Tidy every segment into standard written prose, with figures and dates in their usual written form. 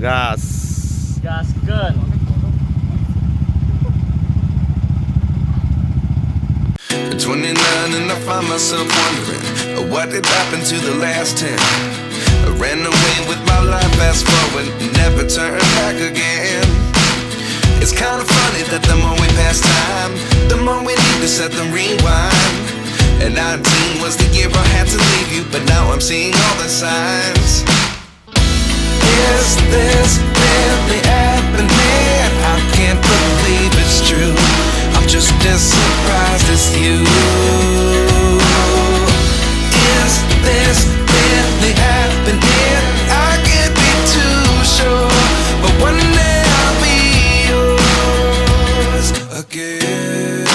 Gas. Gaskeun. At 29 and I find myself wondering what did happen to the last 10. I ran away with my life, fast forward, never turn back again. It's kind of funny that the more we pass time, the more we need to set them rewind. And 19 was the year I had to leave you, but now I'm seeing all the signs. Is this really happening? I can't believe it's true. I'm just as surprised as you. Is this really happening? I can't be too sure, but one day I'll be yours again.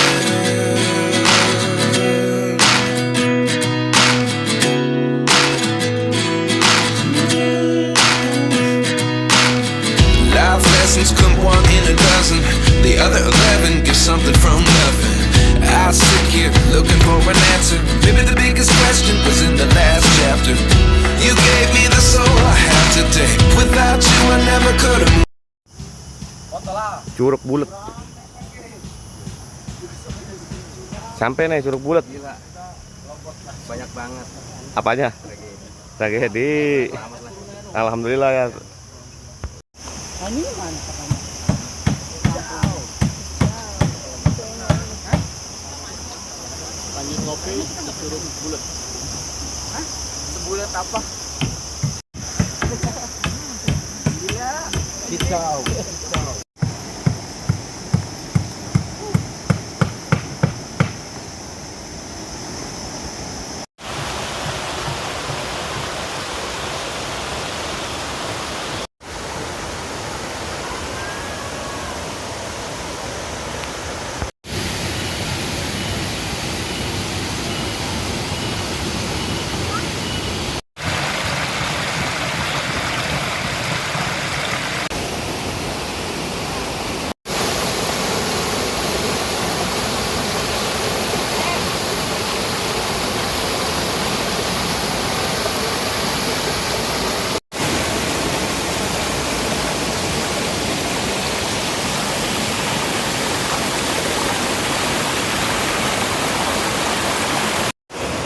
Life lessons come one in a dozen. The other 11 get something from nothing. I sit here looking for an answer. Maybe the biggest question was in the last chapter. You gave me the soul I have today. Without you I never could have. Curug bulat. Sampai nih curug bulat. Gila. Banyak banget. Apanya? Tragedi. Alhamdulillah ya. Lanjut ngopi di curug bulat. Hah? Sebulat apa? Gila. Kicau.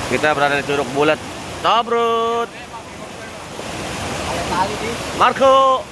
Kita berada di curug bulat. Tobrut. Ada tali di. Marco.